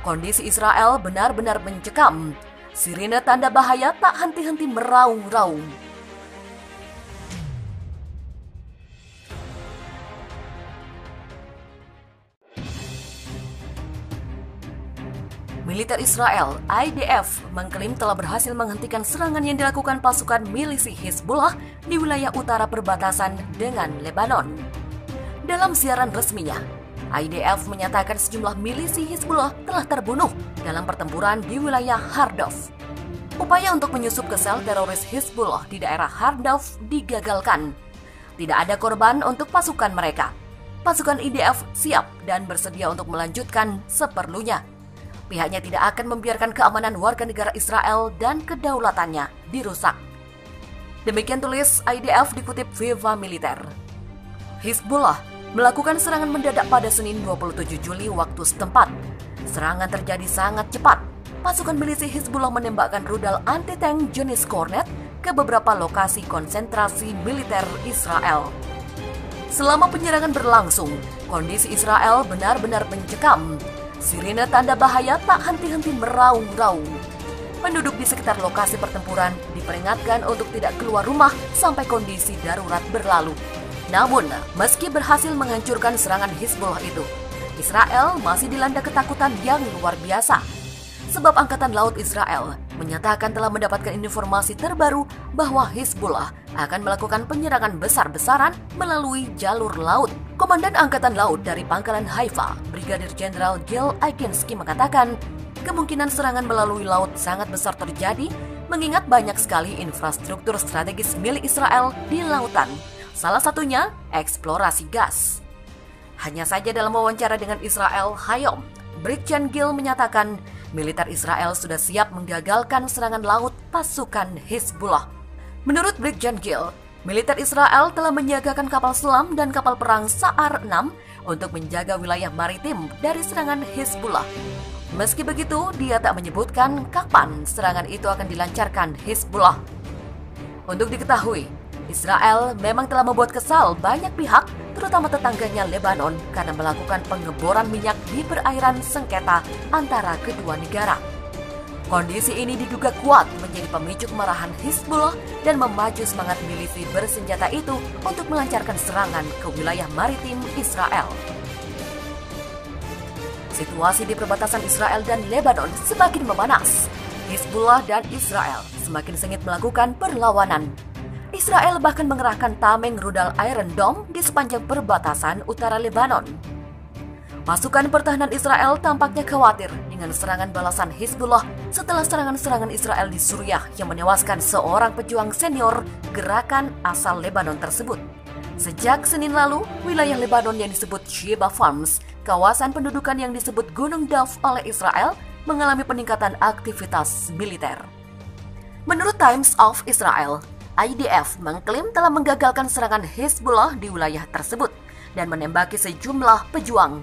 Kondisi Israel benar-benar mencekam. Sirine tanda bahaya tak henti-henti meraung-raung. Militer Israel, IDF, mengklaim telah berhasil menghentikan serangan yang dilakukan pasukan milisi Hizbullah di wilayah utara perbatasan dengan Lebanon. Dalam siaran resminya, IDF menyatakan sejumlah milisi Hizbullah telah terbunuh dalam pertempuran di wilayah Hardov. Upaya untuk menyusup ke sel teroris Hizbullah di daerah Hardov digagalkan. Tidak ada korban untuk pasukan mereka. Pasukan IDF siap dan bersedia untuk melanjutkan seperlunya. Pihaknya tidak akan membiarkan keamanan warga negara Israel dan kedaulatannya dirusak. Demikian tulis IDF dikutip Viva Militer. Hizbullah melakukan serangan mendadak pada Senin 27 Juli waktu setempat. Serangan terjadi sangat cepat. Pasukan milisi Hizbullah menembakkan rudal anti-tank jenis Kornet ke beberapa lokasi konsentrasi militer Israel. Selama penyerangan berlangsung, kondisi Israel benar-benar mencekam. Sirine tanda bahaya tak henti-henti meraung-raung. Penduduk di sekitar lokasi pertempuran diperingatkan untuk tidak keluar rumah sampai kondisi darurat berlalu. Namun, meski berhasil menghancurkan serangan Hizbullah itu, Israel masih dilanda ketakutan yang luar biasa. Sebab Angkatan Laut Israel menyatakan telah mendapatkan informasi terbaru bahwa Hizbullah akan melakukan penyerangan besar-besaran melalui jalur laut. Komandan Angkatan Laut dari Pangkalan Haifa, Brigadir Jenderal Gil Akinski mengatakan, kemungkinan serangan melalui laut sangat besar terjadi mengingat banyak sekali infrastruktur strategis milik Israel di lautan. Salah satunya eksplorasi gas. Hanya saja dalam wawancara dengan Israel Hayom, Brigjen Gil menyatakan militer Israel sudah siap menggagalkan serangan laut pasukan Hizbullah. Menurut Brigjen Gil, militer Israel telah menyiagakan kapal selam dan kapal perang Sa'ar 6 untuk menjaga wilayah maritim dari serangan Hizbullah. Meski begitu, dia tak menyebutkan kapan serangan itu akan dilancarkan Hizbullah. Untuk diketahui, Israel memang telah membuat kesal banyak pihak, terutama tetangganya Lebanon, karena melakukan pengeboran minyak di perairan sengketa antara kedua negara. Kondisi ini diduga kuat menjadi pemicu kemarahan Hizbullah dan memacu semangat milisi bersenjata itu untuk melancarkan serangan ke wilayah maritim Israel. Situasi di perbatasan Israel dan Lebanon semakin memanas. Hizbullah dan Israel semakin sengit melakukan perlawanan. Israel bahkan mengerahkan tameng rudal Iron Dome di sepanjang perbatasan utara Lebanon. Pasukan pertahanan Israel tampaknya khawatir dengan serangan balasan Hizbullah setelah serangan-serangan Israel di Suriah yang menewaskan seorang pejuang senior gerakan asal Lebanon tersebut. Sejak Senin lalu, wilayah Lebanon yang disebut Sheba Farms, kawasan pendudukan yang disebut Gunung Dov oleh Israel, mengalami peningkatan aktivitas militer. Menurut Times of Israel, IDF mengklaim telah menggagalkan serangan Hizbullah di wilayah tersebut dan menembaki sejumlah pejuang.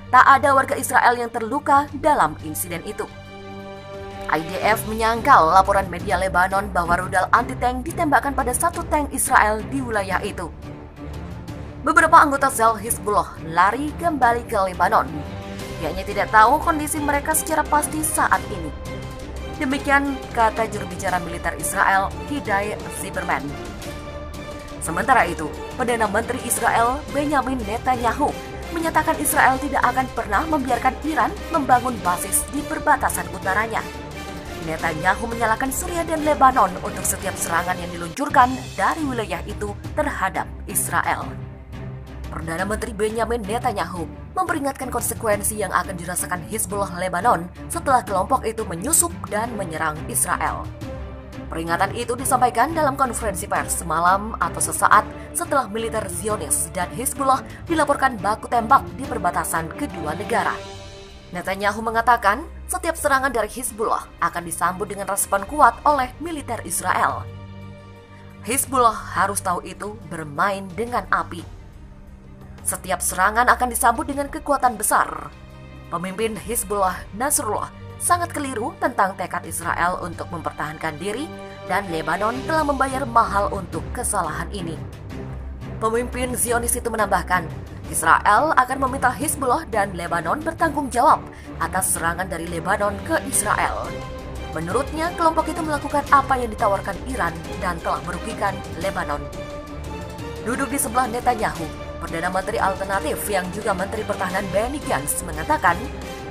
Tak ada warga Israel yang terluka dalam insiden itu. IDF menyangkal laporan media Lebanon bahwa rudal anti-tank ditembakkan pada satu tank Israel di wilayah itu. Beberapa anggota sel Hizbullah lari kembali ke Lebanon. Pihaknya tidak tahu kondisi mereka secara pasti saat ini. Demikian kata juru bicara militer Israel, Hidai Zimmerman. Sementara itu, Perdana Menteri Israel Benjamin Netanyahu menyatakan Israel tidak akan pernah membiarkan Iran membangun basis di perbatasan utaranya. Netanyahu menyalahkan Suriah dan Lebanon untuk setiap serangan yang diluncurkan dari wilayah itu terhadap Israel. Perdana Menteri Benjamin Netanyahu memperingatkan konsekuensi yang akan dirasakan Hizbullah Lebanon setelah kelompok itu menyusup dan menyerang Israel. Peringatan itu disampaikan dalam konferensi pers semalam atau sesaat setelah militer Zionis dan Hizbullah dilaporkan baku tembak di perbatasan kedua negara. Netanyahu mengatakan setiap serangan dari Hizbullah akan disambut dengan respon kuat oleh militer Israel. Hizbullah harus tahu itu bermain dengan api. Setiap serangan akan disambut dengan kekuatan besar. Pemimpin Hizbullah Nasrullah sangat keliru tentang tekad Israel untuk mempertahankan diri dan Lebanon telah membayar mahal untuk kesalahan ini. Pemimpin Zionis itu menambahkan, Israel akan meminta Hizbullah dan Lebanon bertanggung jawab atas serangan dari Lebanon ke Israel. Menurutnya, kelompok itu melakukan apa yang ditawarkan Iran dan telah merugikan Lebanon. Duduk di sebelah Netanyahu, Perdana Menteri alternatif yang juga Menteri Pertahanan Benny Gantz mengatakan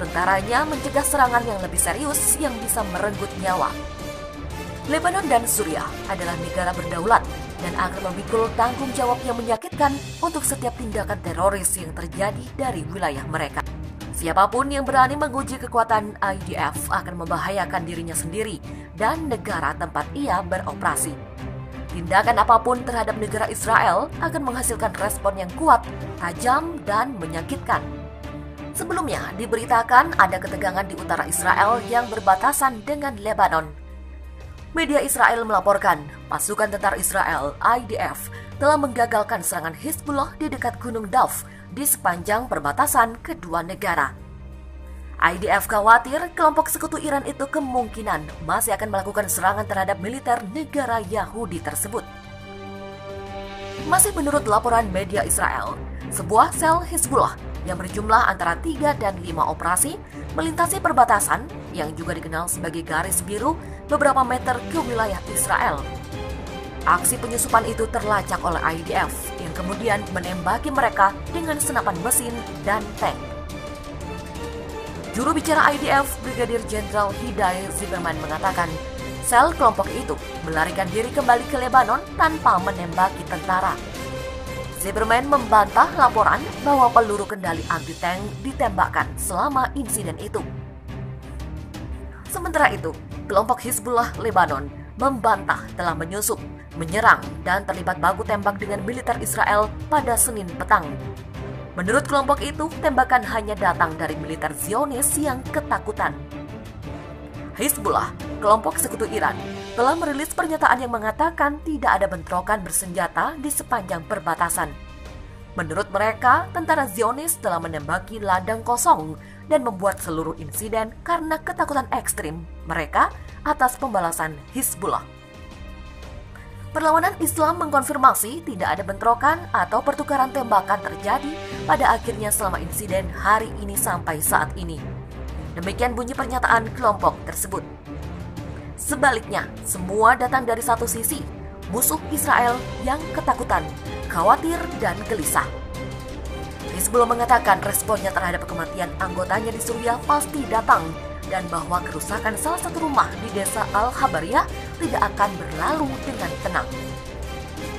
tentaranya mencegah serangan yang lebih serius yang bisa merenggut nyawa. Lebanon dan Suriah adalah negara berdaulat dan akan memikul tanggung jawab yang menyakitkan untuk setiap tindakan teroris yang terjadi dari wilayah mereka. Siapapun yang berani menguji kekuatan IDF akan membahayakan dirinya sendiri dan negara tempat ia beroperasi. Tindakan apapun terhadap negara Israel akan menghasilkan respon yang kuat, tajam, dan menyakitkan. Sebelumnya diberitakan ada ketegangan di utara Israel yang berbatasan dengan Lebanon. Media Israel melaporkan pasukan tentara Israel (IDF) telah menggagalkan serangan Hizbullah di dekat Gunung Dov di sepanjang perbatasan kedua negara. IDF khawatir kelompok sekutu Iran itu kemungkinan masih akan melakukan serangan terhadap militer negara Yahudi tersebut. Masih menurut laporan media Israel, sebuah sel Hizbullah yang berjumlah antara 3 dan 5 operasi melintasi perbatasan yang juga dikenal sebagai garis biru beberapa meter ke wilayah Israel. Aksi penyusupan itu terlacak oleh IDF yang kemudian menembaki mereka dengan senapan mesin dan tank. Juru bicara IDF, Brigadir Jenderal Hidai Zimmerman mengatakan, sel kelompok itu melarikan diri kembali ke Lebanon tanpa menembaki tentara. Zimmerman membantah laporan bahwa peluru kendali anti-tank ditembakkan selama insiden itu. Sementara itu, kelompok Hizbullah Lebanon membantah telah menyusup, menyerang, dan terlibat baku tembak dengan militer Israel pada Senin petang. Menurut kelompok itu, tembakan hanya datang dari militer Zionis yang ketakutan. Hizbullah, kelompok sekutu Iran, telah merilis pernyataan yang mengatakan tidak ada bentrokan bersenjata di sepanjang perbatasan. Menurut mereka, tentara Zionis telah menembaki ladang kosong dan membuat seluruh insiden karena ketakutan ekstrim mereka atas pembalasan Hizbullah. Perlawanan Islam mengkonfirmasi tidak ada bentrokan atau pertukaran tembakan terjadi pada akhirnya selama insiden hari ini sampai saat ini. Demikian bunyi pernyataan kelompok tersebut. Sebaliknya, semua datang dari satu sisi, musuh Israel yang ketakutan, khawatir, dan gelisah. Hizbullah mengatakan responnya terhadap kematian anggotanya di Suriah pasti datang dan bahwa kerusakan salah satu rumah di desa Al-Habariyah tidak akan berlalu dengan tenang.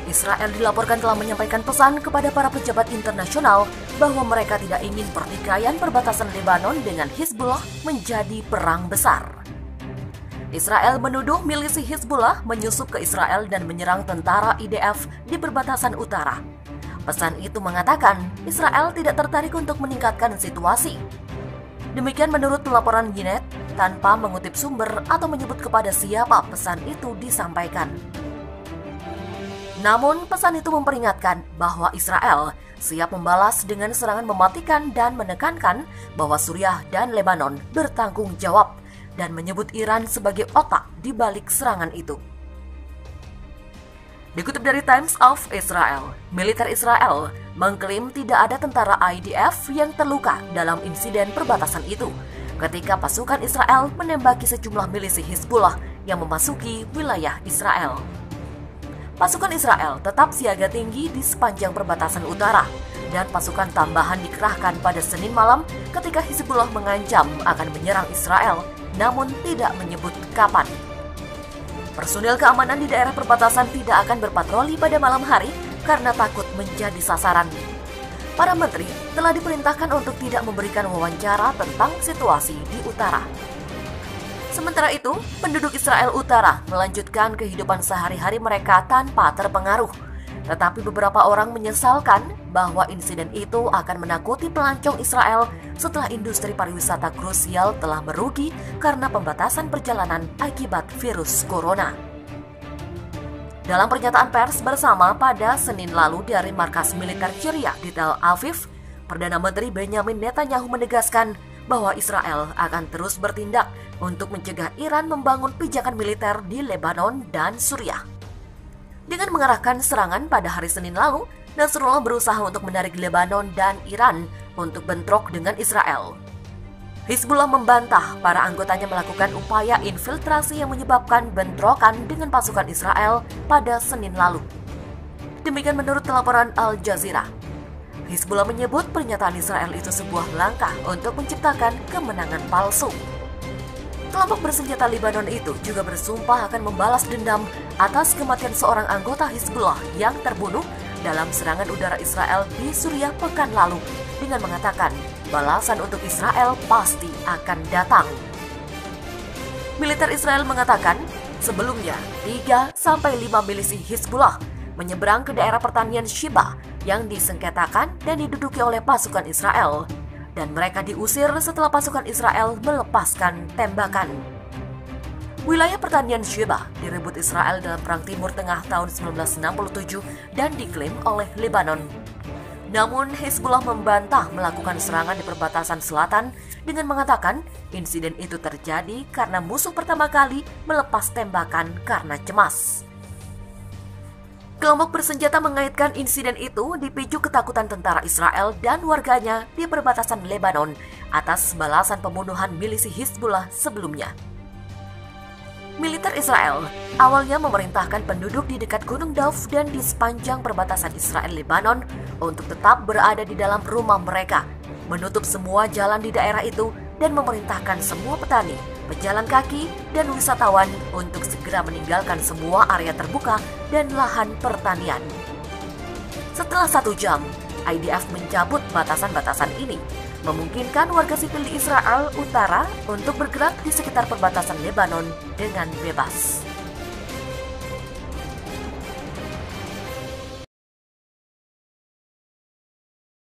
Israel dilaporkan telah menyampaikan pesan kepada para pejabat internasional bahwa mereka tidak ingin pertikaian perbatasan Lebanon dengan Hizbullah menjadi perang besar. Israel menuduh milisi Hizbullah menyusup ke Israel dan menyerang tentara IDF di perbatasan utara. Pesan itu mengatakan Israel tidak tertarik untuk meningkatkan situasi. Demikian menurut laporan Ynet tanpa mengutip sumber atau menyebut kepada siapa pesan itu disampaikan. Namun pesan itu memperingatkan bahwa Israel siap membalas dengan serangan mematikan dan menekankan bahwa Suriah dan Lebanon bertanggung jawab dan menyebut Iran sebagai otak di balik serangan itu. Dikutip dari Times of Israel, militer Israel mengklaim tidak ada tentara IDF yang terluka dalam insiden perbatasan itu ketika pasukan Israel menembaki sejumlah milisi Hizbullah yang memasuki wilayah Israel. Pasukan Israel tetap siaga tinggi di sepanjang perbatasan utara dan pasukan tambahan dikerahkan pada Senin malam ketika Hizbullah mengancam akan menyerang Israel, namun tidak menyebut kapan. Personil keamanan di daerah perbatasan tidak akan berpatroli pada malam hari karena takut menjadi sasaran. Para menteri telah diperintahkan untuk tidak memberikan wawancara tentang situasi di utara. Sementara itu, penduduk Israel Utara melanjutkan kehidupan sehari-hari mereka tanpa terpengaruh. Tetapi beberapa orang menyesalkan bahwa insiden itu akan menakuti pelancong Israel setelah industri pariwisata krusial telah merugi karena pembatasan perjalanan akibat virus corona. Dalam pernyataan pers bersama pada Senin lalu dari markas militer Syria di Tel Aviv, Perdana Menteri Benjamin Netanyahu menegaskan bahwa Israel akan terus bertindak untuk mencegah Iran membangun pijakan militer di Lebanon dan Suriah. Dengan mengarahkan serangan pada hari Senin lalu, Nasrullah berusaha untuk menarik Lebanon dan Iran untuk bentrok dengan Israel. Hizbullah membantah para anggotanya melakukan upaya infiltrasi yang menyebabkan bentrokan dengan pasukan Israel pada Senin lalu. Demikian menurut laporan Al Jazeera. Hizbullah menyebut pernyataan Israel itu sebuah langkah untuk menciptakan kemenangan palsu. Kelompok bersenjata Lebanon itu juga bersumpah akan membalas dendam atas kematian seorang anggota Hizbullah yang terbunuh dalam serangan udara Israel di Suriah pekan lalu dengan mengatakan balasan untuk Israel pasti akan datang. Militer Israel mengatakan sebelumnya 3-5 milisi Hizbullah menyeberang ke daerah pertanian Shiba yang disengketakan dan diduduki oleh pasukan Israel, dan mereka diusir setelah pasukan Israel melepaskan tembakan. Wilayah pertanian Shiba direbut Israel dalam Perang Timur Tengah tahun 1967 dan diklaim oleh Lebanon. Namun Hizbullah membantah melakukan serangan di perbatasan selatan dengan mengatakan insiden itu terjadi karena musuh pertama kali melepas tembakan karena cemas. Kelompok bersenjata mengaitkan insiden itu dipicu ketakutan tentara Israel dan warganya di perbatasan Lebanon atas balasan pembunuhan milisi Hizbullah sebelumnya. Militer Israel awalnya memerintahkan penduduk di dekat Gunung Dauf dan di sepanjang perbatasan Israel-Lebanon untuk tetap berada di dalam rumah mereka, menutup semua jalan di daerah itu, dan memerintahkan semua petani, pejalan kaki, dan wisatawan untuk segera meninggalkan semua area terbuka dan lahan pertanian. Setelah 1 jam, IDF mencabut batasan-batasan ini, memungkinkan warga sipil di Israel Utara untuk bergerak di sekitar perbatasan Lebanon dengan bebas.